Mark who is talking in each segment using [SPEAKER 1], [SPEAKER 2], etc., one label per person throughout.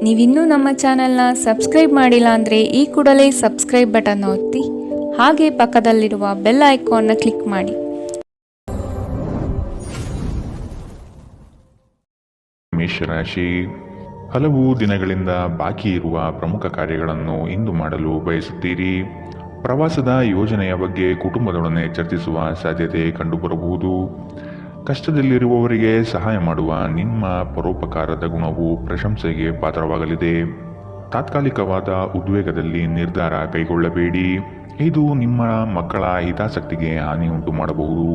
[SPEAKER 1] ನೀವಿನ್ನೂ ನಮ್ಮ ಚಾನೆಲ್ನ ಸಬ್ಸ್ಕ್ರೈಬ್ ಮಾಡಿಲ್ಲ ಅಂದರೆ ಈ ಕೂಡಲೇ ಸಬ್ಸ್ಕ್ರೈಬ್ ಬಟನ್ ಒತ್ತಿ ಹಾಗೆ ಪಕ್ಕದಲ್ಲಿರುವ ಬೆಲ್ ಐಕಾನ್ನ ಕ್ಲಿಕ್ ಮಾಡಿ.
[SPEAKER 2] ಮೇಷರಾಶಿ, ಹಲವು ದಿನಗಳಿಂದ ಬಾಕಿ ಇರುವ ಪ್ರಮುಖ ಕಾರ್ಯಗಳನ್ನು ಇಂದು ಮಾಡಲು ಬಯಸುತ್ತೀರಿ. ಪ್ರವಾಸದ ಯೋಜನೆಯ ಬಗ್ಗೆ ಕುಟುಂಬದೊಡನೆ ಚರ್ಚಿಸುವ ಸಾಧ್ಯತೆ ಕಂಡುಬರಬಹುದು. ಕಷ್ಟದಲ್ಲಿರುವವರಿಗೆ ಸಹಾಯ ಮಾಡುವ ನಿಮ್ಮ ಪರೋಪಕಾರದ ಗುಣವು ಪ್ರಶಂಸೆಗೆ ಪಾತ್ರವಾಗಲಿದೆ. ತಾತ್ಕಾಲಿಕವಾದ ಉದ್ವೇಗದಲ್ಲಿ ನಿರ್ಧಾರ ಕೈಗೊಳ್ಳಬೇಡಿ. ಇದು ನಿಮ್ಮ ಮಕ್ಕಳ ಹಿತಾಸಕ್ತಿಗೆ ಹಾನಿ ಉಂಟು ಮಾಡಬಹುದು.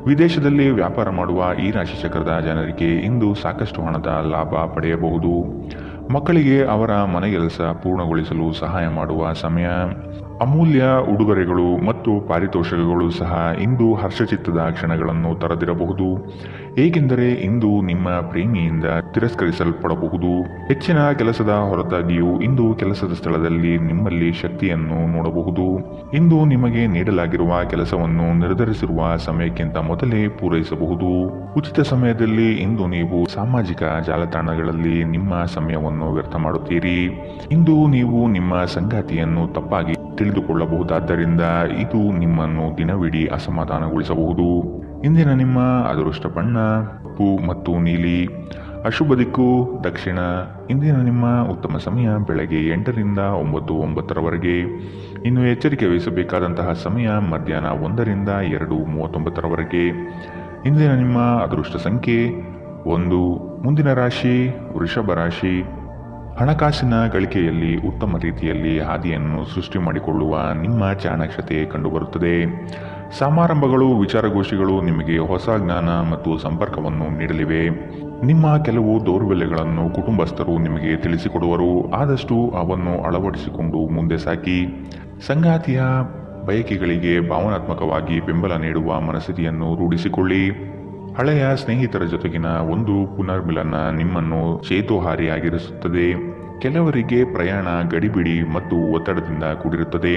[SPEAKER 2] ವಿದೇಶದಲ್ಲಿ ವ್ಯಾಪಾರ ಮಾಡುವ ಈ ರಾಶಿ ಚಕ್ರದ ಜನರಿಗೆ ಇಂದು ಸಾಕಷ್ಟು ಹಣದ ಲಾಭ ಪಡೆಯಬಹುದು. ಮಕ್ಕಳಿಗೆ ಅವರ ಮನೆಗೆಲಸ ಪೂರ್ಣಗೊಳಿಸಲು ಸಹಾಯ ಮಾಡುವ ಸಮಯ. ಅಮೂಲ್ಯ ಉಡುಗೊರೆಗಳು ಮತ್ತು ಪಾರಿತೋಷಕಗಳು ಸಹ ಇಂದು ಹರ್ಷಚಿತ್ತದ ಕ್ಷಣಗಳನ್ನು ತರದಿರಬಹುದು, ಏಕೆಂದರೆ ಇಂದು ನಿಮ್ಮ ಪ್ರೇಮಿಯಿಂದ ತಿರಸ್ಕರಿಸಲ್ಪಡಬಹುದು. ಹೆಚ್ಚಿನ ಕೆಲಸದ ಹೊರತಾಗಿಯೂ ಇಂದು ಕೆಲಸದ ಸ್ಥಳದಲ್ಲಿ ನಿಮ್ಮಲ್ಲಿ ಶಕ್ತಿಯನ್ನು ನೋಡಬಹುದು. ಇಂದು ನಿಮಗೆ ನೀಡಲಾಗಿರುವ ಕೆಲಸವನ್ನು ನಿರ್ಧರಿಸಿರುವ ಸಮಯಕ್ಕಿಂತ ಮೊದಲೇ ಪೂರೈಸಬಹುದು. ಉಚಿತ ಸಮಯದಲ್ಲಿ ಇಂದು ನೀವು ಸಾಮಾಜಿಕ ಜಾಲತಾಣಗಳಲ್ಲಿ ನಿಮ್ಮ ಸಮಯವನ್ನು ವ್ಯರ್ಥ ಮಾಡುತ್ತೀರಿ. ಇಂದು ನೀವು ನಿಮ್ಮ ಸಂಗಾತಿಯನ್ನು ತಪ್ಪಾಗಿ ತಿಳಿದುಕೊಳ್ಳಬಹುದಾದ್ದರಿಂದ ಇದು ನಿಮ್ಮನ್ನು ದಿನವಿಡೀ ಅಸಮಾಧಾನಗೊಳಿಸಬಹುದು. ಇಂದಿನ ನಿಮ್ಮ ಅದೃಷ್ಟ ಬಣ್ಣ ಕಪ್ಪು ಮತ್ತು ನೀಲಿ. ಅಶುಭ ದಿಕ್ಕು ದಕ್ಷಿಣ. ಇಂದಿನ ನಿಮ್ಮ ಉತ್ತಮ ಸಮಯ ಬೆಳಗ್ಗೆ 8ರಿಂದ 9:09 ಇನ್ನು ಎಚ್ಚರಿಕೆ ವಹಿಸಬೇಕಾದಂತಹ ಸಮಯ ಮಧ್ಯಾಹ್ನ 1ರಿಂದ 2:39. ಇಂದಿನ ನಿಮ್ಮ ಅದೃಷ್ಟ ಸಂಖ್ಯೆ 1. ಮುಂದಿನ ರಾಶಿ ವೃಷಭ ರಾಶಿ. ಹಣಕಾಸಿನ ಗಳಿಕೆಯಲ್ಲಿ ಉತ್ತಮ ರೀತಿಯಲ್ಲಿ ಹಾದಿಯನ್ನು ಸೃಷ್ಟಿ ಮಾಡಿಕೊಳ್ಳುವ ನಿಮ್ಮ ಚಾಣಾಕ್ಷತೆ ಕಂಡುಬರುತ್ತದೆ. ಸಮಾರಂಭಗಳು, ವಿಚಾರಗೋಷ್ಠಿಗಳು ನಿಮಗೆ ಹೊಸ ಜ್ಞಾನ ಮತ್ತು ಸಂಪರ್ಕವನ್ನು ನೀಡಲಿವೆ. ನಿಮ್ಮ ಕೆಲವು ದೌರ್ಬಲ್ಯಗಳನ್ನು ಕುಟುಂಬಸ್ಥರು ನಿಮಗೆ ತಿಳಿಸಿಕೊಡುವರು. ಆದಷ್ಟು ಅವನ್ನು ಅಳವಡಿಸಿಕೊಂಡು ಮುಂದೆ ಸಾಗಿ. ಸಂಗಾತಿಯ ಬಯಕೆಗಳಿಗೆ ಭಾವನಾತ್ಮಕವಾಗಿ ಬೆಂಬಲ ನೀಡುವ ಮನಸ್ಥಿತಿಯನ್ನು ರೂಢಿಸಿಕೊಳ್ಳಿ. ಹಳೆಯ ಸ್ನೇಹಿತರ ಜೊತೆಗಿನ ಒಂದು ಪುನರ್ಮಿಲನ ನಿಮ್ಮನ್ನು ಚೇತೋಹಾರಿಯಾಗಿರಿಸುತ್ತದೆ. ಕೆಲವರಿಗೆ ಪ್ರಯಾಣ ಗಡಿಬಿಡಿ ಮತ್ತು ಒತ್ತಡದಿಂದ ಕೂಡಿರುತ್ತದೆ,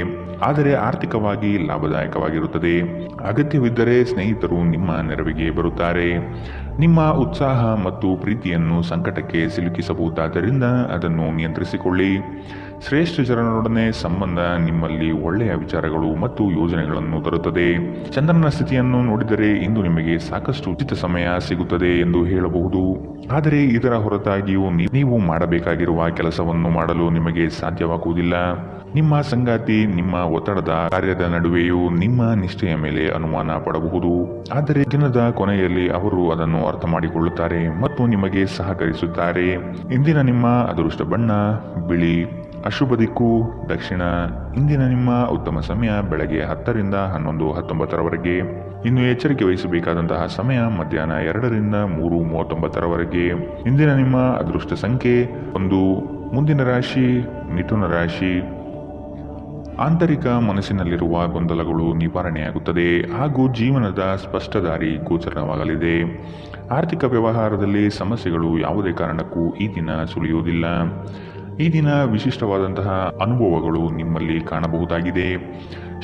[SPEAKER 2] ಆದರೆ ಆರ್ಥಿಕವಾಗಿ ಲಾಭದಾಯಕವಾಗಿರುತ್ತದೆ. ಅಗತ್ಯವಿದ್ದರೆ ಸ್ನೇಹಿತರು ನಿಮ್ಮ ನೆರವಿಗೆ ಬರುತ್ತಾರೆ. ನಿಮ್ಮ ಉತ್ಸಾಹ ಮತ್ತು ಪ್ರೀತಿಯನ್ನು ಸಂಕಟಕ್ಕೆ ಸಿಲುಕಿಸಬಹುದಾದ್ದರಿಂದ ಅದನ್ನು ನಿಯಂತ್ರಿಸಿಕೊಳ್ಳಿ. ಶ್ರೇಷ್ಠ ಜನರೊಡನೆ ಸಂಬಂಧ ನಿಮ್ಮಲ್ಲಿ ಒಳ್ಳೆಯ ವಿಚಾರಗಳು ಮತ್ತು ಯೋಜನೆಗಳನ್ನು ತರುತ್ತದೆ. ಚಂದ್ರನ ಸ್ಥಿತಿಯನ್ನು ನೋಡಿದರೆ ಇಂದು ನಿಮಗೆ ಸಾಕಷ್ಟು ಉಚಿತ ಸಮಯ ಸಿಗುತ್ತದೆ ಎಂದು ಹೇಳಬಹುದು, ಆದರೆ ಇದರ ಹೊರತಾಗಿಯೂ ನೀವು ಮಾಡಬೇಕಾಗಿರುವ ಕೆಲಸವನ್ನು ಮಾಡಲು ನಿಮಗೆ ಸಾಧ್ಯವಾಗುವುದಿಲ್ಲ. ನಿಮ್ಮ ಸಂಗಾತಿ ನಿಮ್ಮ ಒತ್ತಡದ ಕಾರ್ಯದ ನಡುವೆಯೂ ನಿಮ್ಮ ನಿಷ್ಠೆಯ ಮೇಲೆ ಅನುಮಾನ ಪಡಬಹುದು, ಆದರೆ ದಿನದ ಕೊನೆಯಲ್ಲಿ ಅವರು ಅದನ್ನು ಅರ್ಥ ಮಾಡಿಕೊಳ್ಳುತ್ತಾರೆ ಮತ್ತು ನಿಮಗೆ ಸಹಕರಿಸುತ್ತಾರೆ. ಇಂದಿನ ನಿಮ್ಮ ಅದೃಷ್ಟ ಬಣ್ಣ ಬಿಳಿ. ಅಶುಭ ದಿಕ್ಕು ದಕ್ಷಿಣ. ಇಂದಿನ ನಿಮ್ಮ ಉತ್ತಮ ಸಮಯ ಬೆಳಗ್ಗೆ 10ರಿಂದ 11:19 ಇನ್ನು ಎಚ್ಚರಿಕೆ ವಹಿಸಬೇಕಾದಂತಹ ಸಮಯ ಮಧ್ಯಾಹ್ನ 2ರಿಂದ 3:39. ಇಂದಿನ ನಿಮ್ಮ ಅದೃಷ್ಟ ಸಂಖ್ಯೆ 1. ಮುಂದಿನ ರಾಶಿ ಮಿಥುನ ರಾಶಿ. ಆಂತರಿಕ ಮನಸ್ಸಿನಲ್ಲಿರುವ ಗೊಂದಲಗಳು ನಿವಾರಣೆಯಾಗುತ್ತದೆ ಹಾಗೂ ಜೀವನದ ಸ್ಪಷ್ಟ ದಾರಿ ಗೋಚರವಾಗಲಿದೆ. ಆರ್ಥಿಕ ವ್ಯವಹಾರದಲ್ಲಿ ಸಮಸ್ಯೆಗಳು ಯಾವುದೇ ಕಾರಣಕ್ಕೂ ಈ ದಿನ ಸುಳಿಯುವುದಿಲ್ಲ. ಈ ದಿನ ವಿಶಿಷ್ಟವಾದಂತಹ ಅನುಭವಗಳು ನಿಮ್ಮಲ್ಲಿ ಕಾಣಬಹುದಾಗಿದೆ.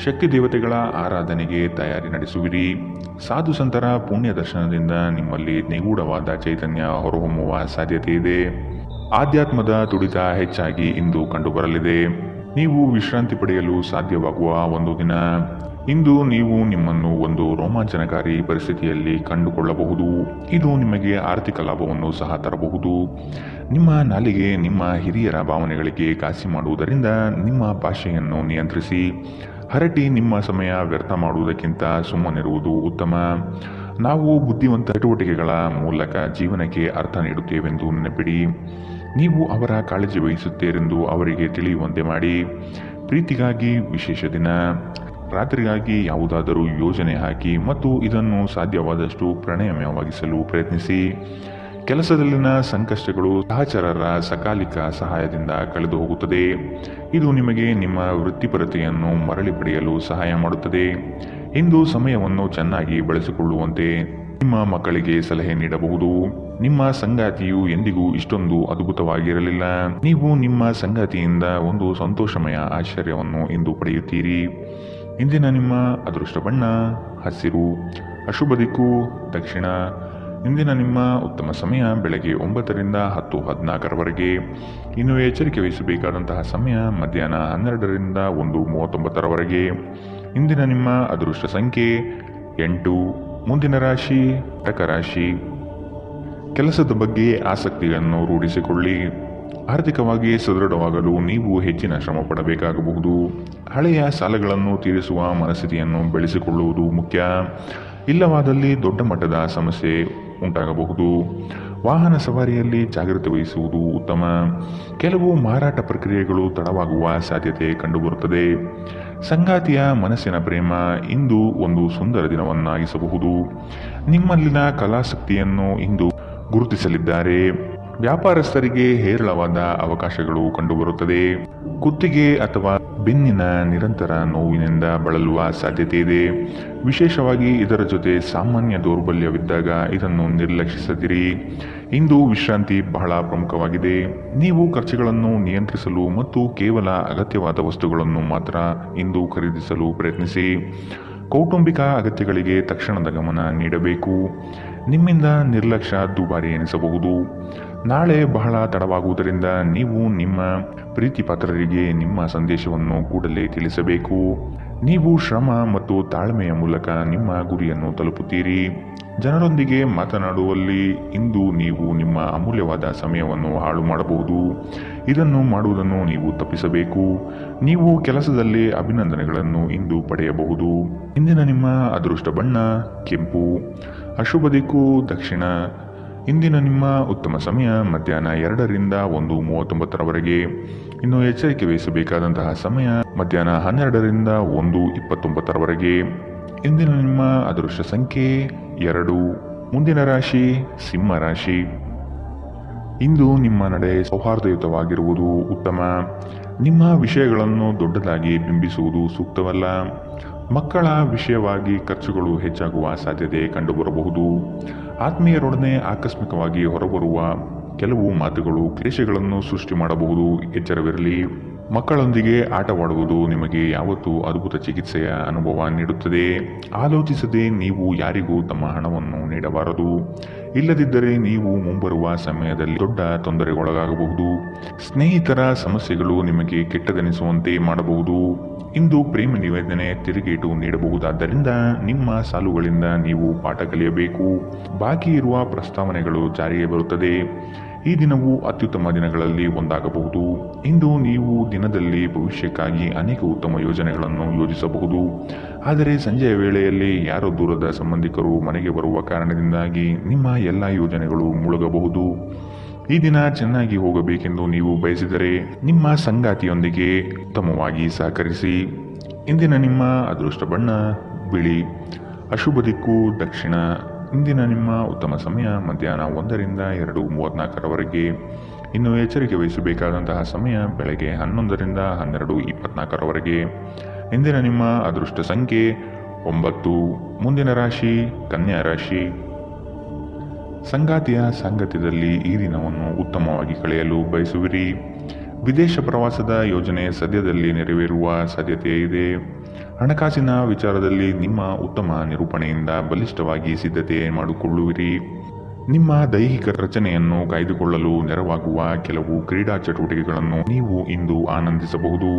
[SPEAKER 2] ಶಕ್ತಿ ದೇವತೆಗಳ ಆರಾಧನೆಗೆ ತಯಾರಿ ನಡೆಸುವಿರಿ. ಸಾಧು ಸಂತರ ಪುಣ್ಯ ದರ್ಶನದಿಂದ ನಿಮ್ಮಲ್ಲಿ ನಿಗೂಢವಾದ ಚೈತನ್ಯ ಹೊರಹೊಮ್ಮುವ ಸಾಧ್ಯತೆ ಇದೆ. ಆಧ್ಯಾತ್ಮದ ತುಡಿತ ಹೆಚ್ಚಾಗಿ ಇಂದು ಕಂಡುಬರಲಿದೆ. ನೀವು ವಿಶ್ರಾಂತಿ ಪಡೆಯಲು ಸಾಧ್ಯವಾಗುವ ಒಂದು ದಿನ. ಇಂದು ನೀವು ನಿಮ್ಮನ್ನು ಒಂದು ರೋಮಾಂಚನಕಾರಿ ಪರಿಸ್ಥಿತಿಯಲ್ಲಿ ಕಂಡುಕೊಳ್ಳಬಹುದು. ಇದು ನಿಮಗೆ ಆರ್ಥಿಕ ಲಾಭವನ್ನು ಸಹ ತರಬಹುದು. ನಿಮ್ಮ ನಾಲಿಗೆ ನಿಮ್ಮ ಹಿರಿಯರ ಭಾವನೆಗಳಿಗೆ ಘಾಸಿ ಮಾಡುವುದರಿಂದ ನಿಮ್ಮ ಭಾಷೆಯನ್ನು ನಿಯಂತ್ರಿಸಿ. ಹರಟಿ ನಿಮ್ಮ ಸಮಯ ವ್ಯರ್ಥ ಮಾಡುವುದಕ್ಕಿಂತ ಸುಮ್ಮನಿರುವುದು ಉತ್ತಮ. ನಾವು ಬುದ್ಧಿವಂತ ಚಟುವಟಿಕೆಗಳ ಮೂಲಕ ಜೀವನಕ್ಕೆ ಅರ್ಥ ನೀಡುತ್ತೇವೆಂದು ನೆನಪಿಡಿ. ನೀವು ಅವರ ಕಾಳಜಿ ವಹಿಸುತ್ತೀರೆಂದು ಅವರಿಗೆ ತಿಳಿಯುವಂತೆ ಮಾಡಿ. ಪ್ರೀತಿಗಾಗಿ ವಿಶೇಷ ದಿನ. ರಾತ್ರಿಗಾಗಿ ಯಾವುದಾದರೂ ಯೋಜನೆ ಹಾಕಿ ಮತ್ತು ಇದನ್ನು ಸಾಧ್ಯವಾದಷ್ಟು ಪ್ರಣಯಮಯವಾಗಿಸಲು ಪ್ರಯತ್ನಿಸಿ. ಕೆಲಸದಲ್ಲಿನ ಸಂಕಷ್ಟಗಳು ಸಹಚರರ ಸಕಾಲಿಕ ಸಹಾಯದಿಂದ ಕಳೆದು ಹೋಗುತ್ತದೆ. ಇದು ನಿಮಗೆ ನಿಮ್ಮ ವೃತ್ತಿಪರತೆಯನ್ನು ಮರಳಿ ಪಡೆಯಲು ಸಹಾಯ ಮಾಡುತ್ತದೆ. ಇಂದು ಸಮಯವನ್ನು ಚೆನ್ನಾಗಿ ಬಳಸಿಕೊಳ್ಳುವಂತೆ ನಿಮ್ಮ ಮಕ್ಕಳಿಗೆ ಸಲಹೆ ನೀಡಬಹುದು. ನಿಮ್ಮ ಸಂಗಾತಿಯು ಎಂದಿಗೂ ಇಷ್ಟೊಂದು ಅದ್ಭುತವಾಗಿರಲಿಲ್ಲ. ನೀವು ನಿಮ್ಮ ಸಂಗಾತಿಯಿಂದ ಒಂದು ಸಂತೋಷಮಯ ಆಶ್ಚರ್ಯವನ್ನು ಇಂದು ಪಡೆಯುತ್ತೀರಿ. ಇಂದಿನ ನಿಮ್ಮ ಅದೃಷ್ಟ ಬಣ್ಣ ಹಸಿರು. ಅಶುಭ ದಿಕ್ಕು ದಕ್ಷಿಣ. ಇಂದಿನ ನಿಮ್ಮ ಉತ್ತಮ ಸಮಯ ಬೆಳಗ್ಗೆ 9ರಿಂದ 10:14ರವರೆಗೆ. ಇನ್ನು ಎಚ್ಚರಿಕೆ ವಹಿಸಬೇಕಾದಂತಹ ಸಮಯ ಮಧ್ಯಾಹ್ನ 12ರಿಂದ 1:39ರವರೆಗೆ. ಇಂದಿನ ನಿಮ್ಮ ಅದೃಷ್ಟ ಸಂಖ್ಯೆ 8. ಮುಂದಿನ ರಾಶಿ ಕಟಕ ರಾಶಿ. ಕೆಲಸದ ಬಗ್ಗೆ ಆಸಕ್ತಿಯನ್ನು ರೂಢಿಸಿಕೊಳ್ಳಿ. ಆರ್ಥಿಕವಾಗಿ ಸದೃಢವಾಗಲು ನೀವು ಹೆಚ್ಚಿನ ಶ್ರಮ ಪಡಬೇಕಾಗಬಹುದು. ಹಳೆಯ ಸಾಲಗಳನ್ನು ತೀರಿಸುವ ಮನಸ್ಥಿತಿಯನ್ನು ಬೆಳೆಸಿಕೊಳ್ಳುವುದು ಮುಖ್ಯ. ಇಲ್ಲವಾದಲ್ಲಿ ದೊಡ್ಡ ಮಟ್ಟದ ಸಮಸ್ಯೆ ಉಂಟಾಗಬಹುದು. ವಾಹನ ಸವಾರಿಯಲ್ಲಿ ಜಾಗ್ರತೆ ವಹಿಸುವುದು ಉತ್ತಮ. ಕೆಲವು ಮಾರಾಟ ಪ್ರಕ್ರಿಯೆಗಳು ತಡವಾಗುವ ಸಾಧ್ಯತೆ ಕಂಡುಬರುತ್ತದೆ. ಸಂಗಾತಿಯ ಮನಸ್ಸಿನ ಪ್ರೇಮ ಇಂದು ಒಂದು ಸುಂದರ ದಿನವನ್ನಾಗಿಸಬಹುದು. ನಿಮ್ಮಲ್ಲಿನ ಕಲಾಸಕ್ತಿಯನ್ನು ಇಂದು ಗುರುತಿಸಲಿದ್ದಾರೆ. ವ್ಯಾಪಾರಸ್ಥರಿಗೆ ಹೇರಳವಾದ ಅವಕಾಶಗಳು ಕಂಡುಬರುತ್ತದೆ. ಕುತ್ತಿಗೆ ಅಥವಾ ಬೆನ್ನಿನ ನಿರಂತರ ನೋವಿನಿಂದ ಬಳಲುವ ಸಾಧ್ಯತೆ ಇದೆ. ವಿಶೇಷವಾಗಿ ಇದರ ಜೊತೆ ಸಾಮಾನ್ಯ ದೌರ್ಬಲ್ಯವಿದ್ದಾಗ ಇದನ್ನು ನಿರ್ಲಕ್ಷಿಸದಿರಿ. ಇಂದು ವಿಶ್ರಾಂತಿ ಬಹಳ ಪ್ರಮುಖವಾಗಿದೆ. ನೀವು ಖರ್ಚುಗಳನ್ನು ನಿಯಂತ್ರಿಸಲು ಮತ್ತು ಕೇವಲ ಅಗತ್ಯವಾದ ವಸ್ತುಗಳನ್ನು ಮಾತ್ರ ಇಂದು ಖರೀದಿಸಲು ಪ್ರಯತ್ನಿಸಿ. ಕೌಟುಂಬಿಕ ಅಗತ್ಯಗಳಿಗೆ ತಕ್ಷಣದ ಗಮನ ನೀಡಬೇಕು. ನಿಮ್ಮಿಂದ ನಿರ್ಲಕ್ಷ್ಯ ದುಬಾರಿ ಎನಿಸಬಹುದು. ನಾಳೆ ಬಹಳ ತಡವಾಗುವುದರಿಂದ ನೀವು ನಿಮ್ಮ ಪ್ರೀತಿ ಪಾತ್ರರಿಗೆ ನಿಮ್ಮ ಸಂದೇಶವನ್ನು ಕೂಡಲೇ ತಿಳಿಸಬೇಕು. ನೀವು ಶ್ರಮ ಮತ್ತು ತಾಳ್ಮೆಯ ಮೂಲಕ ನಿಮ್ಮ ಗುರಿಯನ್ನು ತಲುಪುತ್ತೀರಿ. ಜನರೊಂದಿಗೆ ಮಾತನಾಡುವಲ್ಲಿ ಇಂದು ನೀವು ನಿಮ್ಮ ಅಮೂಲ್ಯವಾದ ಸಮಯವನ್ನು ಹಾಳು ಮಾಡಬಹುದು. ಇದನ್ನು ಮಾಡುವುದನ್ನು ನೀವು ತಪ್ಪಿಸಬೇಕು. ನೀವು ಕೆಲಸದಲ್ಲಿ ಅಭಿನಂದನೆಗಳನ್ನು ಇಂದು ಪಡೆಯಬಹುದು. ಇಂದಿನ ನಿಮ್ಮ ಅದೃಷ್ಟ ಬಣ್ಣ ಕೆಂಪು. ಅಶುಭ ದಿಕ್ಕು ದಕ್ಷಿಣ. ಇಂದಿನ ನಿಮ್ಮ ಉತ್ತಮ ಸಮಯ ಮಧ್ಯಾಹ್ನ 2ರಿಂದ 1:39ರವರೆಗೆ. ಇನ್ನು ಎಚ್ಚರಿಕೆ ವಹಿಸಬೇಕಾದಂತಹ ಸಮಯ ಮಧ್ಯಾಹ್ನ 12ರಿಂದ 1:29ರವರೆಗೆ. ಇಂದಿನ ನಿಮ್ಮ ಅದೃಷ್ಟ ಸಂಖ್ಯೆ 2. ಮುಂದಿನ ರಾಶಿ ಸಿಂಹ ರಾಶಿ. ಇಂದು ನಿಮ್ಮ ನಡೆ ಸೌಹಾರ್ದಯುತವಾಗಿರುವುದು ಉತ್ತಮ. ನಿಮ್ಮ ವಿಷಯಗಳನ್ನು ದೊಡ್ಡದಾಗಿ ಬಿಂಬಿಸುವುದು ಸೂಕ್ತವಲ್ಲ. ಮಕ್ಕಳ ವಿಷಯವಾಗಿ ಖರ್ಚುಗಳು ಹೆಚ್ಚಾಗುವ ಸಾಧ್ಯತೆ ಕಂಡುಬರಬಹುದು. ಆತ್ಮೀಯರೊಡನೆ ಆಕಸ್ಮಿಕವಾಗಿ ಹೊರಬರುವ ಕೆಲವು ಮಾತುಗಳು ಕ್ಲೇಶಗಳನ್ನು ಸೃಷ್ಟಿ ಮಾಡಬಹುದು. ಎಚ್ಚರವಿರಲಿ. ಮಕ್ಕಳೊಂದಿಗೆ ಆಟವಾಡುವುದು ನಿಮಗೆ ಯಾವತ್ತೂ ಅದ್ಭುತ ಚಿಕಿತ್ಸೆಯ ಅನುಭವ ನೀಡುತ್ತದೆ. ಆಲೋಚಿಸದೆ ನೀವು ಯಾರಿಗೂ ತಮ್ಮ ಹಣವನ್ನು ನೀಡಬಾರದು. ಇಲ್ಲದಿದ್ದರೆ ನೀವು ಮುಂಬರುವ ಸಮಯದಲ್ಲಿ ದೊಡ್ಡ ತೊಂದರೆಗೊಳಗಾಗಬಹುದು. ಸ್ನೇಹಿತರ ಸಮಸ್ಯೆಗಳು ನಿಮಗೆ ಕೆಟ್ಟದೆನಿಸುವಂತೆ ಮಾಡಬಹುದು. ಇಂದು ಪ್ರೇಮ ನಿವೇದನೆ ತಿರುಗೇಟು ನೀಡಬಹುದಾದ್ದರಿಂದ ನಿಮ್ಮ ಸಾಲುಗಳಿಂದ ನೀವು ಪಾಠ ಕಲಿಯಬೇಕು. ಬಾಕಿ ಇರುವ ಪ್ರಸ್ತಾವನೆಗಳು ಜಾರಿಗೆ ಬರುತ್ತದೆ. ಈ ದಿನವು ಅತ್ಯುತ್ತಮ ದಿನಗಳಲ್ಲಿ ಒಂದಾಗಬಹುದು. ಇಂದು ನೀವು ದಿನದಲ್ಲಿ ಭವಿಷ್ಯಕ್ಕಾಗಿ ಅನೇಕ ಉತ್ತಮ ಯೋಜನೆಗಳನ್ನು ಯೋಜಿಸಬಹುದು. ಆದರೆ ಸಂಜೆಯ ವೇಳೆಯಲ್ಲಿ ಯಾರೋ ದೂರದ ಸಂಬಂಧಿಕರು ಮನೆಗೆ ಬರುವ ಕಾರಣದಿಂದಾಗಿ ನಿಮ್ಮ ಎಲ್ಲ ಯೋಜನೆಗಳು ಮುಳುಗಬಹುದು. ಈ ದಿನ ಚೆನ್ನಾಗಿ ಹೋಗಬೇಕೆಂದು ನೀವು ಬಯಸಿದರೆ ನಿಮ್ಮ ಸಂಗಾತಿಯೊಂದಿಗೆ ಉತ್ತಮವಾಗಿ ಸಹಕರಿಸಿ. ಇಂದಿನ ನಿಮ್ಮ ಅದೃಷ್ಟ ಬಣ್ಣ ಬಿಳಿ. ಅಶುಭ ದಿಕ್ಕು ದಕ್ಷಿಣ. ಇಂದಿನ ನಿಮ್ಮ ಉತ್ತಮ ಸಮಯ ಮಧ್ಯಾಹ್ನ 1ರಿಂದ 2:34ರವರೆಗೆ. ಇನ್ನು ಎಚ್ಚರಿಕೆ ವಹಿಸಬೇಕಾದಂತಹ ಸಮಯ ಬೆಳಗ್ಗೆ 11ರಿಂದ 12:24ರವರೆಗೆ. ಇಂದಿನ ನಿಮ್ಮ ಅದೃಷ್ಟ ಸಂಖ್ಯೆ 9. ಮುಂದಿನ ರಾಶಿ ಕನ್ಯಾ ರಾಶಿ. ಸಂಗಾತಿಯ ಸಾಂಗತ್ಯದಲ್ಲಿ ಈ ದಿನವನ್ನು ಉತ್ತಮವಾಗಿ ಕಳೆಯಲು ಬಯಸುವಿರಿ. ವಿದೇಶ ಪ್ರವಾಸದ ಯೋಜನೆ ಸದ್ಯದಲ್ಲಿ ನೆರವೇರುವ ಸಾಧ್ಯತೆ ಇದೆ. ಹಣಕಾಸಿನ ವಿಚಾರದಲ್ಲಿ ನಿಮ್ಮ ಉತ್ತಮ ನಿರೂಪಣೆಯಿಂದ ಬಲಿಷ್ಠವಾಗಿ ಸಿದ್ಧತೆ ಮಾಡಿಕೊಳ್ಳುವಿರಿ. ನಿಮ್ಮ ದೈಹಿಕ ರಚನೆಯನ್ನು ಕಾಯ್ದುಕೊಳ್ಳಲು ನೆರವಾಗುವ ಕೆಲವು ಕ್ರೀಡಾ ಚಟುವಟಿಕೆಗಳನ್ನು ನೀವು ಇಂದು ಆನಂದಿಸಬಹುದು.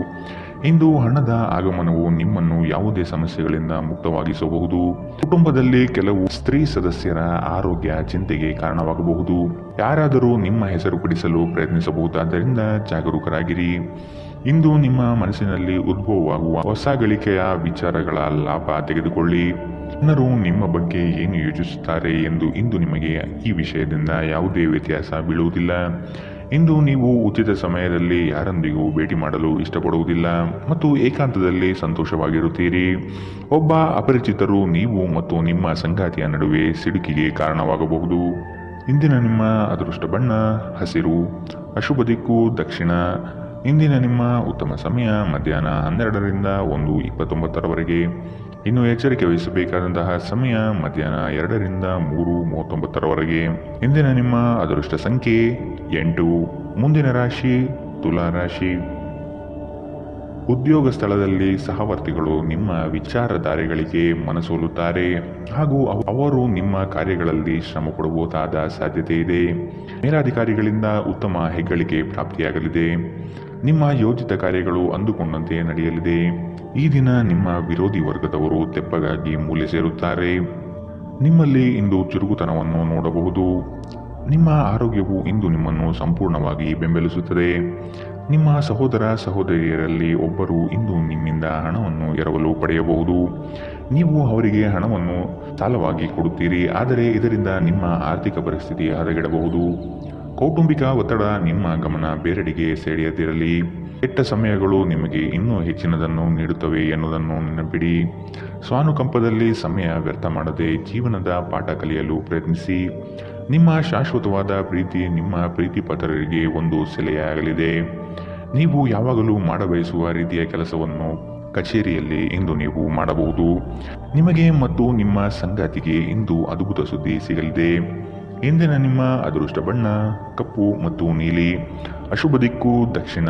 [SPEAKER 2] ಇಂದು ಹಣದ ಆಗಮನವು ನಿಮ್ಮನ್ನು ಯಾವುದೇ ಸಮಸ್ಯೆಗಳಿಂದ ಮುಕ್ತವಾಗಿಸಬಹುದು. ಕುಟುಂಬದಲ್ಲಿ ಕೆಲವು ಸ್ತ್ರೀ ಸದಸ್ಯರ ಆರೋಗ್ಯ ಚಿಂತೆಗೆ ಕಾರಣವಾಗಬಹುದು. ಯಾರಾದರೂ ನಿಮ್ಮ ಹೆಸರು ಪಡಿಸಲು ಪ್ರಯತ್ನಿಸಬಹುದಾದ್ದರಿಂದ ಜಾಗರೂಕರಾಗಿರಿ. ಇಂದು ನಿಮ್ಮ ಮನಸ್ಸಿನಲ್ಲಿ ಉದ್ಭವವಾಗುವ ಹೊಸ ಗಳಿಕೆಯ ವಿಚಾರಗಳ ಲಾಭ ತೆಗೆದುಕೊಳ್ಳಿ. ಜನರು ನಿಮ್ಮ ಬಗ್ಗೆ ಏನು ಯೋಚಿಸುತ್ತಾರೆ ಎಂದು ಇಂದು ನಿಮಗೆ ಈ ವಿಷಯದಿಂದ ಯಾವುದೇ ವ್ಯತ್ಯಾಸ ಬೀಳುವುದಿಲ್ಲ. ಇಂದು ನೀವು ಉಚಿತ ಸಮಯದಲ್ಲಿ ಯಾರೊಂದಿಗೂ ಭೇಟಿ ಮಾಡಲು ಇಷ್ಟಪಡುವುದಿಲ್ಲ ಮತ್ತು ಏಕಾಂತದಲ್ಲಿ ಸಂತೋಷವಾಗಿರುತ್ತೀರಿ. ಒಬ್ಬ ಅಪರಿಚಿತರು ನೀವು ಮತ್ತು ನಿಮ್ಮ ಸಂಗಾತಿಯ ನಡುವೆ ಸಿಡುಕಿಗೆ ಕಾರಣವಾಗಬಹುದು. ಇಂದಿನ ನಿಮ್ಮ ಅದೃಷ್ಟ ಬಣ್ಣ ಹಸಿರು. ಅಶುಭ ದಿಕ್ಕು ದಕ್ಷಿಣ. ಇಂದಿನ ನಿಮ್ಮ ಉತ್ತಮ ಸಮಯ ಮಧ್ಯಾಹ್ನ 12ರಿಂದ 1:29ರವರೆಗೆ. ಇನ್ನು ಎಚ್ಚರಿಕೆ ವಹಿಸಬೇಕಾದಂತಹ ಸಮಯ ಮಧ್ಯಾಹ್ನ 2ರಿಂದ 3:39ರವರೆಗೆ. ಇಂದಿನ ನಿಮ್ಮ ಅದೃಷ್ಟ ಸಂಖ್ಯೆ 8. ಮುಂದಿನ ರಾಶಿ ತುಲಾ ರಾಶಿ. ಉದ್ಯೋಗ ಸ್ಥಳದಲ್ಲಿ ಸಹವರ್ತಿಗಳು ನಿಮ್ಮ ವಿಚಾರಧಾರೆಗಳಿಗೆ ಮನಸೋಲುತ್ತಾರೆ ಹಾಗೂ ಅವರು ನಿಮ್ಮ ಕಾರ್ಯಗಳಲ್ಲಿ ಶ್ರಮ ಪಡಬಹುದಾದ ಸಾಧ್ಯತೆ ಇದೆ. ಮೇಲಾಧಿಕಾರಿಗಳಿಂದ ಉತ್ತಮ ಹೆಗ್ಗಳಿಕೆ ಪ್ರಾಪ್ತಿಯಾಗಲಿದೆ. ನಿಮ್ಮ ಯೋಜಿತ ಕಾರ್ಯಗಳು ಅಂದುಕೊಂಡಂತೆ ನಡೆಯಲಿದೆ. ಈ ದಿನ ನಿಮ್ಮ ವಿರೋಧಿ ವರ್ಗದವರು ತೆಪ್ಪಗಾಗಿ ಮೂಲೆ ಸೇರುತ್ತಾರೆ. ನಿಮ್ಮಲ್ಲಿ ಇಂದು ಚುರುಕುತನವನ್ನು ನೋಡಬಹುದು. ನಿಮ್ಮ ಆರೋಗ್ಯವು ಇಂದು ನಿಮ್ಮನ್ನು ಸಂಪೂರ್ಣವಾಗಿ ಬೆಂಬಲಿಸುತ್ತದೆ. ನಿಮ್ಮ ಸಹೋದರ ಸಹೋದರಿಯರಲ್ಲಿ ಒಬ್ಬರು ಇಂದು ನಿಮ್ಮಿಂದ ಹಣವನ್ನು ಎರವಲು ಪಡೆಯಬಹುದು. ನೀವು ಅವರಿಗೆ ಹಣವನ್ನು ಸಾಲವಾಗಿ ಕೊಡುತ್ತೀರಿ, ಆದರೆ ಇದರಿಂದ ನಿಮ್ಮ ಆರ್ಥಿಕ ಪರಿಸ್ಥಿತಿ ಹದಗೆಡಬಹುದು. ಕೌಟುಂಬಿಕ ಒತ್ತಡ ನಿಮ್ಮ ಗಮನ ಬೇರೆಡೆಗೆ ಸೆಳೆಯದಿರಲಿ. ಕೆಟ್ಟ ಸಮಯಗಳು ನಿಮಗೆ ಇನ್ನೂ ಹೆಚ್ಚಿನದನ್ನು ನೀಡುತ್ತವೆ ಎನ್ನುವುದನ್ನು ನೆನಪಿಡಿ. ಸ್ವಾನುಕಂಪದಲ್ಲಿ ಸಮಯ ವ್ಯರ್ಥ ಮಾಡದೆ ಜೀವನದ ಪಾಠ ಕಲಿಯಲು ಪ್ರಯತ್ನಿಸಿ. ನಿಮ್ಮ ಶಾಶ್ವತವಾದ ಪ್ರೀತಿ ನಿಮ್ಮ ಪ್ರೀತಿಪಾತ್ರರಿಗೆ ಒಂದು ಸೆಲೆಯಾಗಲಿದೆ. ನೀವು ಯಾವಾಗಲೂ ಮಾಡಬಯಸುವ ರೀತಿಯ ಕೆಲಸವನ್ನು ಕಚೇರಿಯಲ್ಲಿ ಇಂದು ನೀವು ಮಾಡಬಹುದು. ನಿಮಗೆ ಮತ್ತು ನಿಮ್ಮ ಸಂಗಾತಿಗೆ ಇಂದು ಅದ್ಭುತ ಸುದ್ದಿ ಸಿಗಲಿದೆ. ಇಂದಿನ ನಿಮ್ಮ ಅದೃಷ್ಟ ಬಣ್ಣ ಕಪ್ಪು ಮತ್ತು ನೀಲಿ. ಅಶುಭ ದಿಕ್ಕು ದಕ್ಷಿಣ.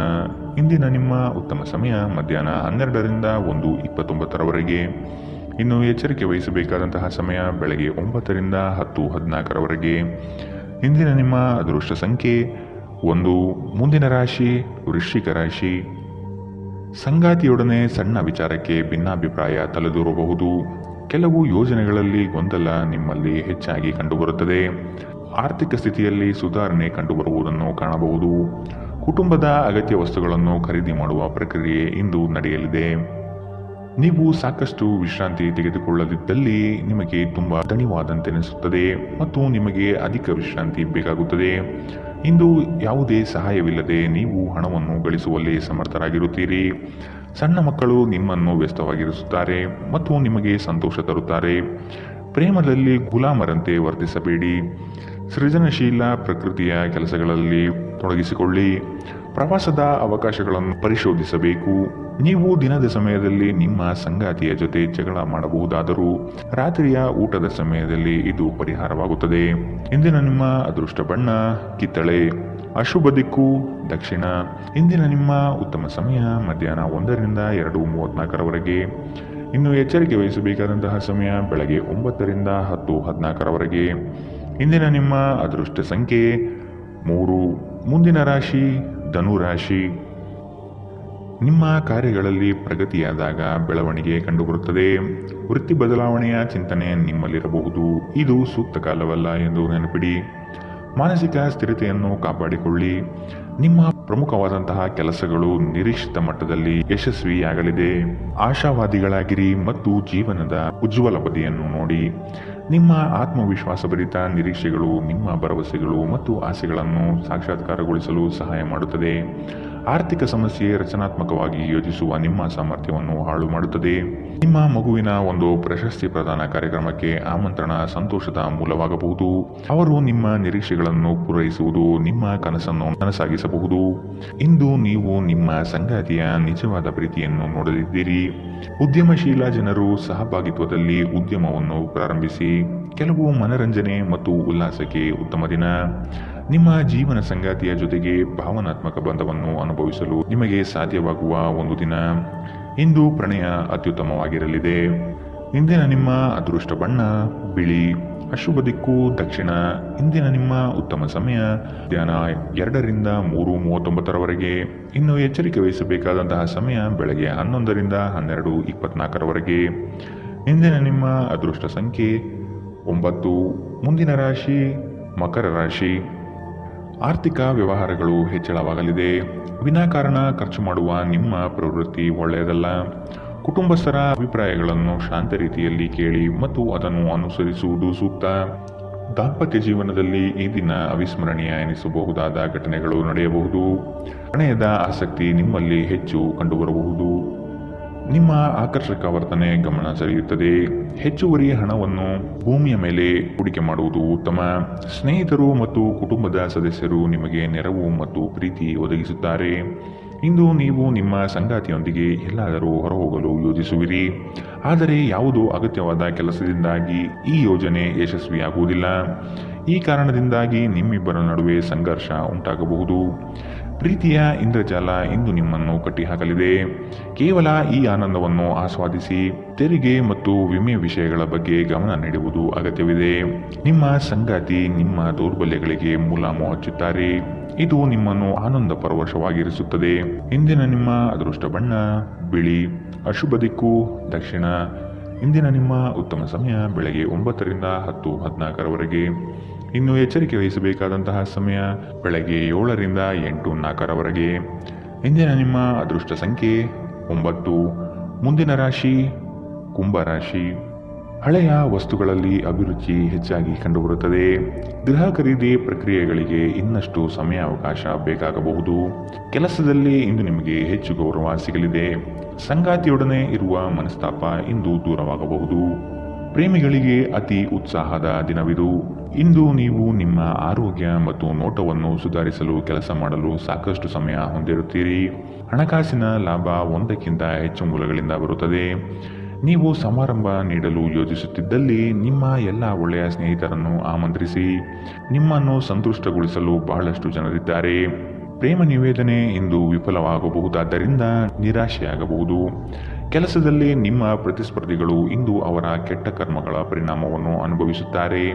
[SPEAKER 2] ಇಂದಿನ ನಿಮ್ಮ ಉತ್ತಮ ಸಮಯ ಮಧ್ಯಾಹ್ನ 12ರಿಂದ 1:29 ಇನ್ನು ಎಚ್ಚರಿಕೆ ವಹಿಸಬೇಕಾದಂತಹ ಸಮಯ ಬೆಳಗ್ಗೆ 9ರಿಂದ 10:14 ಇಂದಿನ ನಿಮ್ಮ ಅದೃಷ್ಟ ಸಂಖ್ಯೆ 1. ಮುಂದಿನ ರಾಶಿ ವೃಶ್ಚಿಕ ರಾಶಿ. ಸಂಗಾತಿಯೊಡನೆ ಸಣ್ಣ ವಿಚಾರಕ್ಕೆ ಭಿನ್ನಾಭಿಪ್ರಾಯ ತಲೆದೂರಬಹುದು. ಕೆಲವು ಯೋಜನೆಗಳಲ್ಲಿ ಗೊಂದಲ ನಿಮ್ಮಲ್ಲಿ ಹೆಚ್ಚಾಗಿ ಕಂಡುಬರುತ್ತದೆ. ಆರ್ಥಿಕ ಸ್ಥಿತಿಯಲ್ಲಿ ಸುಧಾರಣೆ ಕಂಡುಬರುವುದನ್ನು ಕಾಣಬಹುದು. ಕುಟುಂಬದ ಅಗತ್ಯ ವಸ್ತುಗಳನ್ನು ಖರೀದಿ ಮಾಡುವ ಪ್ರಕ್ರಿಯೆ ಇಂದು ನಡೆಯಲಿದೆ. ನೀವು ಸಾಕಷ್ಟು ವಿಶ್ರಾಂತಿ ತೆಗೆದುಕೊಳ್ಳದಿದ್ದಲ್ಲಿ ನಿಮಗೆ ತುಂಬ ದಣಿವಾದಂತೆನಿಸುತ್ತದೆ ಮತ್ತು ನಿಮಗೆ ಅಧಿಕ ವಿಶ್ರಾಂತಿ ಬೇಕಾಗುತ್ತದೆ. ಇಂದು ಯಾವುದೇ ಸಹಾಯವಿಲ್ಲದೆ ನೀವು ಹಣವನ್ನು ಗಳಿಸುವಲ್ಲಿ ಸಮರ್ಥರಾಗಿರುತ್ತೀರಿ. ಸಣ್ಣ ಮಕ್ಕಳು ನಿಮ್ಮನ್ನು ವ್ಯಸ್ತವಾಗಿರಿಸುತ್ತಾರೆ ಮತ್ತು ನಿಮಗೆ ಸಂತೋಷ ತರುತ್ತಾರೆ. ಪ್ರೇಮದಲ್ಲಿ ಗುಲಾಮರಂತೆ ವರ್ತಿಸಬೇಡಿ. ಸೃಜನಶೀಲ ಪ್ರಕೃತಿಯ ಕೆಲಸಗಳಲ್ಲಿ ತೊಡಗಿಸಿಕೊಳ್ಳಿ. ಪ್ರವಾಸದ ಅವಕಾಶಗಳನ್ನು ಪರಿಶೋಧಿಸಬೇಕು. ನೀವು ದಿನದ ಸಮಯದಲ್ಲಿ ನಿಮ್ಮ ಸಂಗಾತಿಯ ಜೊತೆ ಜಗಳ ಮಾಡಬಹುದಾದರೂ ರಾತ್ರಿಯ ಊಟದ ಸಮಯದಲ್ಲಿ ಇದು ಪರಿಹಾರವಾಗುತ್ತದೆ. ಇಂದಿನ ನಿಮ್ಮ ಅದೃಷ್ಟ ಬಣ್ಣ ಕಿತ್ತಳೆ. ಅಶುಭ ದಿಕ್ಕು ದಕ್ಷಿಣ. ಇಂದಿನ ನಿಮ್ಮ ಉತ್ತಮ ಸಮಯ ಮಧ್ಯಾಹ್ನ 1ರಿಂದ 2:34 ಇನ್ನು ಎಚ್ಚರಿಕೆ ವಹಿಸಬೇಕಾದಂತಹ ಸಮಯ ಬೆಳಗ್ಗೆ 9ರಿಂದ 10:14 ಇಂದಿನ ನಿಮ್ಮ ಅದೃಷ್ಟ ಸಂಖ್ಯೆ 3. ಮುಂದಿನ ರಾಶಿ ಧನುರಾಶಿ. ನಿಮ್ಮ ಕಾರ್ಯಗಳಲ್ಲಿ ಪ್ರಗತಿಯಾದಾಗ ಬೆಳವಣಿಗೆ ಕಂಡುಬರುತ್ತದೆ. ವೃತ್ತಿ ಬದಲಾವಣೆಯ ಚಿಂತನೆ ನಿಮ್ಮಲ್ಲಿರಬಹುದು. ಇದು ಸೂಕ್ತ ಕಾಲವಲ್ಲ ಎಂದು ನೆನಪಿಡಿ. ಮಾನಸಿಕ ಸ್ಥಿರತೆಯನ್ನು ಕಾಪಾಡಿಕೊಳ್ಳಿ. ನಿಮ್ಮ ಪ್ರಮುಖವಾದಂತಹ ಕೆಲಸಗಳು ನಿರೀಕ್ಷಿತ ಮಟ್ಟದಲ್ಲಿ ಯಶಸ್ವಿಯಾಗಲಿದೆ. ಆಶಾವಾದಿಗಳಾಗಿರಿ ಮತ್ತು ಜೀವನದ ಉಜ್ವಲ ಬದಿಯನ್ನು ನೋಡಿ. ನಿಮ್ಮ ಆತ್ಮವಿಶ್ವಾಸಭರಿತ ನಿರೀಕ್ಷೆಗಳು ನಿಮ್ಮ ಭರವಸೆಗಳು ಮತ್ತು ಆಸೆಗಳನ್ನು ಸಾಕ್ಷಾತ್ಕಾರಗೊಳಿಸಲು ಸಹಾಯ ಮಾಡುತ್ತದೆ. ಆರ್ಥಿಕ ಸಮಸ್ಯೆ ರಚನಾತ್ಮಕವಾಗಿ ಯೋಜಿಸುವ ನಿಮ್ಮ ಸಾಮರ್ಥ್ಯವನ್ನು ಹಾಳು ಮಾಡುತ್ತದೆ. ನಿಮ್ಮ ಮಗುವಿನ ಒಂದು ಪ್ರಶಸ್ತಿ ಪ್ರದಾನ ಕಾರ್ಯಕ್ರಮಕ್ಕೆ ಆಮಂತ್ರಣ ಸಂತೋಷದ ಮೂಲವಾಗಬಹುದು. ಅವರು ನಿಮ್ಮ ನಿರೀಕ್ಷೆಗಳನ್ನು ಪೂರೈಸುವುದು ನಿಮ್ಮ ಕನಸನ್ನು ನನಸಾಗಿಸಬಹುದು. ಇಂದು ನೀವು ನಿಮ್ಮ ಸಂಗಾತಿಯ ನಿಜವಾದ ಪ್ರೀತಿಯನ್ನು ನೋಡಲಿದ್ದೀರಿ. ಉದ್ಯಮಶೀಲ ಜನರು ಸಹಭಾಗಿತ್ವದಲ್ಲಿ ಉದ್ಯಮವನ್ನು ಪ್ರಾರಂಭಿಸಿ. ಕೆಲವು ಮನರಂಜನೆ ಮತ್ತು ಉಲ್ಲಾಸಕ್ಕೆ ಉತ್ತಮ ದಿನ. ನಿಮ್ಮ ಜೀವನ ಸಂಗಾತಿಯ ಜೊತೆಗೆ ಭಾವನಾತ್ಮಕ ಬಂಧವನ್ನು ಅನುಭವಿಸಲು ನಿಮಗೆ ಸಾಧ್ಯವಾಗುವ ಒಂದು ದಿನ. ಇಂದು ಪ್ರಣಯ ಅತ್ಯುತ್ತಮವಾಗಿರಲಿದೆ. ಇಂದಿನ ನಿಮ್ಮ ಅದೃಷ್ಟ ಬಣ್ಣ ಬಿಳಿ. ಅಶುಭ ದಿಕ್ಕು ದಕ್ಷಿಣ. ಇಂದಿನ ನಿಮ್ಮ ಉತ್ತಮ ಸಮಯ ಮಧ್ಯಾಹ್ನ 2ರಿಂದ 3:39 ಇನ್ನು ಎಚ್ಚರಿಕೆ ವಹಿಸಬೇಕಾದಂತಹ ಸಮಯ ಬೆಳಗ್ಗೆ 11ರಿಂದ 12:24 ಇಂದಿನ ನಿಮ್ಮ ಅದೃಷ್ಟ ಸಂಖ್ಯೆ 9. ಮುಂದಿನ ರಾಶಿ ಮಕರ ರಾಶಿ. ಆರ್ಥಿಕ ವ್ಯವಹಾರಗಳು ಹೆಚ್ಚಳವಾಗಲಿದೆ. ವಿನಾಕಾರಣ ಖರ್ಚು ಮಾಡುವ ನಿಮ್ಮ ಪ್ರವೃತ್ತಿ ಒಳ್ಳೆಯದಲ್ಲ. ಕುಟುಂಬಸ್ಥರ ಅಭಿಪ್ರಾಯಗಳನ್ನು ಶಾಂತ ರೀತಿಯಲ್ಲಿ ಕೇಳಿ ಮತ್ತು ಅದನ್ನು ಅನುಸರಿಸುವುದು ಸೂಕ್ತ. ದಾಂಪತ್ಯ ಜೀವನದಲ್ಲಿ ಈ ದಿನ ಅವಿಸ್ಮರಣೀಯ ಎನಿಸಬಹುದಾದ ಘಟನೆಗಳು ನಡೆಯಬಹುದು. ಪ್ರಣಯದ ಆಸಕ್ತಿ ನಿಮ್ಮಲ್ಲಿ ಹೆಚ್ಚು ಕಂಡುಬರಬಹುದು. ನಿಮ್ಮ ಆಕರ್ಷಕ ವರ್ತನೆ ಗಮನ ಸೆಳೆಯುತ್ತದೆ. ಹೆಚ್ಚುವರಿ ಹಣವನ್ನು ಭೂಮಿಯ ಮೇಲೆ ಹೂಡಿಕೆ ಮಾಡುವುದು ಉತ್ತಮ. ಸ್ನೇಹಿತರು ಮತ್ತು ಕುಟುಂಬದ ಸದಸ್ಯರು ನಿಮಗೆ ನೆರವು ಮತ್ತು ಪ್ರೀತಿ ಒದಗಿಸುತ್ತಾರೆ. ಇಂದು ನೀವು ನಿಮ್ಮ ಸಂಗಾತಿಯೊಂದಿಗೆ ಎಲ್ಲಾದರೂ ಹೊರಹೋಗಲು ಯೋಜಿಸುವಿರಿ. ಆದರೆ ಯಾವುದೋ ಅಗತ್ಯವಾದ ಕೆಲಸದಿಂದಾಗಿ ಈ ಯೋಜನೆ ಯಶಸ್ವಿಯಾಗುವುದಿಲ್ಲ. ಈ ಕಾರಣದಿಂದಾಗಿ ನಿಮ್ಮಿಬ್ಬರ ನಡುವೆ ಸಂಘರ್ಷ ಉಂಟಾಗಬಹುದು. ಪ್ರೀತಿಯ ಇಂದ್ರಜಾಲ ಇಂದು ನಿಮ್ಮನ್ನು ಕಟ್ಟಿಹಾಕಲಿದೆ. ಕೇವಲ ಈ ಆನಂದವನ್ನು ಆಸ್ವಾದಿಸಿ. ತೆರಿಗೆ ಮತ್ತು ವಿಮೆ ವಿಷಯಗಳ ಬಗ್ಗೆ ಗಮನ ನೀಡುವುದು ಅಗತ್ಯವಿದೆ. ನಿಮ್ಮ ಸಂಗಾತಿ ನಿಮ್ಮ ದೌರ್ಬಲ್ಯಗಳಿಗೆ ಮುಲಾಮು ಹಚ್ಚುತ್ತಾರೆ. ಇದು ನಿಮ್ಮನ್ನು ಆನಂದ ಪರವಶವಾಗಿರಿಸುತ್ತದೆ. ಇಂದಿನ ನಿಮ್ಮ ಅದೃಷ್ಟ ಬಣ್ಣ ಬಿಳಿ. ಅಶುಭ ದಿಕ್ಕು ದಕ್ಷಿಣ. ಇಂದಿನ ನಿಮ್ಮ ಉತ್ತಮ ಸಮಯ ಬೆಳಗ್ಗೆ 9 ರಿಂದ 10:14 ಇನ್ನು ಎಚ್ಚರಿಕೆ ವಹಿಸಬೇಕಾದಂತಹ ಸಮಯ ಬೆಳಗ್ಗೆ 7 ರಿಂದ 8:04 ಇಂದಿನ ನಿಮ್ಮ ಅದೃಷ್ಟ ಸಂಖ್ಯೆ 9. ಮುಂದಿನ ರಾಶಿ ಕುಂಭರಾಶಿ. ಹಳೆಯ ವಸ್ತುಗಳಲ್ಲಿ ಅಭಿರುಚಿ ಹೆಚ್ಚಾಗಿ ಕಂಡುಬರುತ್ತದೆ. ಗೃಹ ಖರೀದಿ ಪ್ರಕ್ರಿಯೆಗಳಿಗೆ ಇನ್ನಷ್ಟು ಸಮಯಾವಕಾಶ ಬೇಕಾಗಬಹುದು. ಕೆಲಸದಲ್ಲಿ ಇಂದು ನಿಮಗೆ ಹೆಚ್ಚು ಗೌರವ ಸಿಗಲಿದೆ. ಸಂಗಾತಿಯೊಡನೆ ಇರುವ ಮನಸ್ತಾಪ ಇಂದು ದೂರವಾಗಬಹುದು. ಪ್ರೇಮಿಗಳಿಗೆ ಅತಿ ಉತ್ಸಾಹದ ದಿನವಿದು. ಇಂದು ನೀವು ನಿಮ್ಮ ಆರೋಗ್ಯ ಮತ್ತು ನೋಟವನ್ನು ಸುಧಾರಿಸಲು ಕೆಲಸ ಮಾಡಲು ಸಾಕಷ್ಟು ಸಮಯ ಹೊಂದಿರುತ್ತೀರಿ. ಹಣಕಾಸಿನ ಲಾಭ ಒಂದಕ್ಕಿಂತ ಹೆಚ್ಚು ಮೂಲಗಳಿಂದ ಬರುತ್ತದೆ. ನೀವು ಸಮಾರಂಭ ನೀಡಲು ಯೋಜಿಸುತ್ತಿದ್ದಲ್ಲಿ ನಿಮ್ಮ ಎಲ್ಲ ಒಳ್ಳೆಯ ಸ್ನೇಹಿತರನ್ನು ಆಮಂತ್ರಿಸಿ. ನಿಮ್ಮನ್ನು ಸಂತುಷ್ಟಗೊಳಿಸಲು ಬಹಳಷ್ಟು ಜನರಿದ್ದಾರೆ. ಪ್ರೇಮ ನಿವೇದನೆ ಇಂದು ವಿಫಲವಾಗಬಹುದಾದ್ದರಿಂದ ನಿರಾಶೆಯಾಗಬಹುದು. ಕೆಲಸದಲ್ಲಿ ನಿಮ್ಮ ಪ್ರತಿಸ್ಪರ್ಧಿಗಳು ಇಂದು ಅವರ ಕೆಟ್ಟ ಕರ್ಮಗಳ ಪರಿಣಾಮವನ್ನು ಅನುಭವಿಸುತ್ತಾರೆ.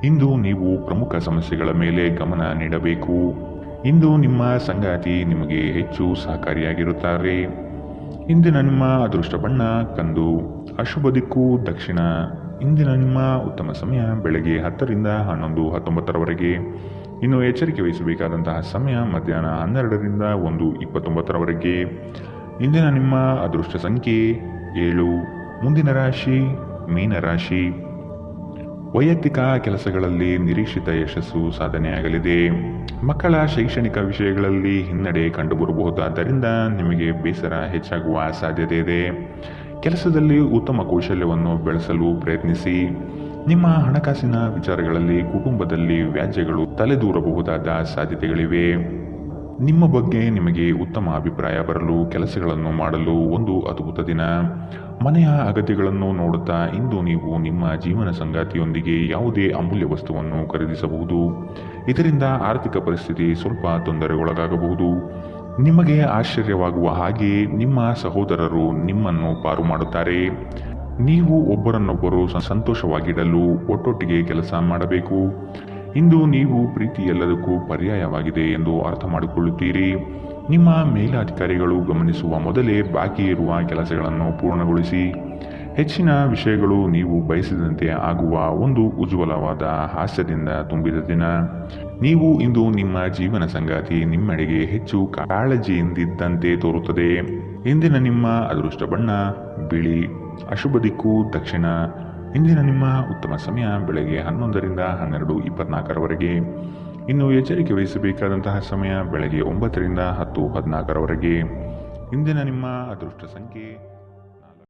[SPEAKER 2] ಇಂದು ನೀವು ಪ್ರಮುಖ ಸಮಸ್ಯೆಗಳ ಮೇಲೆ ಗಮನ ನೀಡಬೇಕು. ಇಂದು ನಿಮ್ಮ ಸಂಗಾತಿ ನಿಮಗೆ ಹೆಚ್ಚು ಸಹಕಾರಿಯಾಗಿರುತ್ತಾರೆ. ಇಂದಿನ ನಿಮ್ಮ ಅದೃಷ್ಟ ಬಣ್ಣ ಕಂದು. ಅಶುಭ ದಿಕ್ಕು ದಕ್ಷಿಣ. ಇಂದಿನ ನಿಮ್ಮ ಉತ್ತಮ ಸಮಯ ಬೆಳಗ್ಗೆ 10 ರಿಂದ 11:19 ಇನ್ನು ಎಚ್ಚರಿಕೆ ವಹಿಸಬೇಕಾದಂತಹ ಸಮಯ ಮಧ್ಯಾಹ್ನ 12 ರಿಂದ 1:29 ಇಂದಿನ ನಿಮ್ಮ ಅದೃಷ್ಟ ಸಂಖ್ಯೆ 7. ಮುಂದಿನ ರಾಶಿ ಮೀನರಾಶಿ. ವೈಯಕ್ತಿಕ ಕೆಲಸಗಳಲ್ಲಿ ನಿರೀಕ್ಷಿತ ಯಶಸ್ಸು ಸಾಧನೆಯಾಗಲಿದೆ. ಮಕ್ಕಳ ಶೈಕ್ಷಣಿಕ ವಿಷಯಗಳಲ್ಲಿ ಹಿನ್ನಡೆ ಕಂಡುಬರಬಹುದಾದ್ದರಿಂದ ನಿಮಗೆ ಬೇಸರ ಹೆಚ್ಚಾಗುವ ಸಾಧ್ಯತೆ ಇದೆ. ಕೆಲಸದಲ್ಲಿ ಉತ್ತಮ ಕೌಶಲ್ಯವನ್ನು ಬೆಳೆಸಲು ಪ್ರಯತ್ನಿಸಿ. ನಿಮ್ಮ ಹಣಕಾಸಿನ ವಿಚಾರಗಳಲ್ಲಿ ಕುಟುಂಬದಲ್ಲಿ ವ್ಯಾಜ್ಯಗಳು ತಲೆದೂರಬಹುದಾದ ಸಾಧ್ಯತೆಗಳಿವೆ. ನಿಮ್ಮ ಬಗ್ಗೆ ನಿಮಗೆ ಉತ್ತಮ ಅಭಿಪ್ರಾಯ ಬರಲು ಕೆಲಸಗಳನ್ನು ಮಾಡಲು ಒಂದು ಅದ್ಭುತ ದಿನ. ಮನೆಯ ಅಗತ್ಯಗಳನ್ನು ನೋಡುತ್ತಾ ಇಂದು ನೀವು ನಿಮ್ಮ ಜೀವನ ಸಂಗಾತಿಯೊಂದಿಗೆ ಯಾವುದೇ ಅಮೂಲ್ಯ ವಸ್ತುವನ್ನು ಖರೀದಿಸಬಹುದು. ಇದರಿಂದ ಆರ್ಥಿಕ ಪರಿಸ್ಥಿತಿ ಸ್ವಲ್ಪ ತೊಂದರೆಗೊಳಗಾಗಬಹುದು. ನಿಮಗೆ ಆಶ್ಚರ್ಯವಾಗುವ ಹಾಗೆ ನಿಮ್ಮ ಸಹೋದರರು ನಿಮ್ಮನ್ನು ಪಾರು ಮಾಡುತ್ತಾರೆ. ನೀವು ಒಬ್ಬರನ್ನೊಬ್ಬರು ಸಂತೋಷವಾಗಿಡಲು ಒಟ್ಟೊಟ್ಟಿಗೆ ಕೆಲಸ ಮಾಡಬೇಕು. ಇಂದು ನೀವು ಪ್ರೀತಿ ಎಲ್ಲದಕ್ಕೂ ಪರ್ಯಾಯವಾಗಿದೆ ಎಂದು ಅರ್ಥ ಮಾಡಿಕೊಳ್ಳುತ್ತೀರಿ. ನಿಮ್ಮ ಮೇಲಾಧಿಕಾರಿಗಳು ಗಮನಿಸುವ ಮೊದಲೇ ಬಾಕಿ ಇರುವ ಕೆಲಸಗಳನ್ನು ಪೂರ್ಣಗೊಳಿಸಿ. ಹೆಚ್ಚಿನ ವಿಷಯಗಳು ನೀವು ಬಯಸಿದಂತೆ ಆಗುವ ಒಂದು ಉಜ್ವಲವಾದ ಹಾಸ್ಯದಿಂದ ತುಂಬಿದ ದಿನ. ನೀವು ಇಂದು ನಿಮ್ಮ ಜೀವನ ಸಂಗಾತಿ ನಿಮ್ಮೆಡೆಗೆ ಹೆಚ್ಚು ಕಾಳಜಿಯಿಂದಿದ್ದಂತೆ ತೋರುತ್ತದೆ. ಇಂದಿನ ನಿಮ್ಮ ಅದೃಷ್ಟ ಬಣ್ಣ ಬಿಳಿ. ಅಶುಭ ದಿಕ್ಕು ದಕ್ಷಿಣ. ಇಂದಿನ ನಿಮ್ಮ ಉತ್ತಮ ಸಮಯ ಬೆಳಗ್ಗೆ 11 ರಿಂದ 12:24 ಇನ್ನು ಎಚ್ಚರಿಕೆ ವಹಿಸಬೇಕಾದಂತಹ ಸಮಯ ಬೆಳಗ್ಗೆ 9 ರಿಂದ 10:14 ಇಂದಿನ ನಿಮ್ಮ ಅದೃಷ್ಟ ಸಂಖ್ಯೆ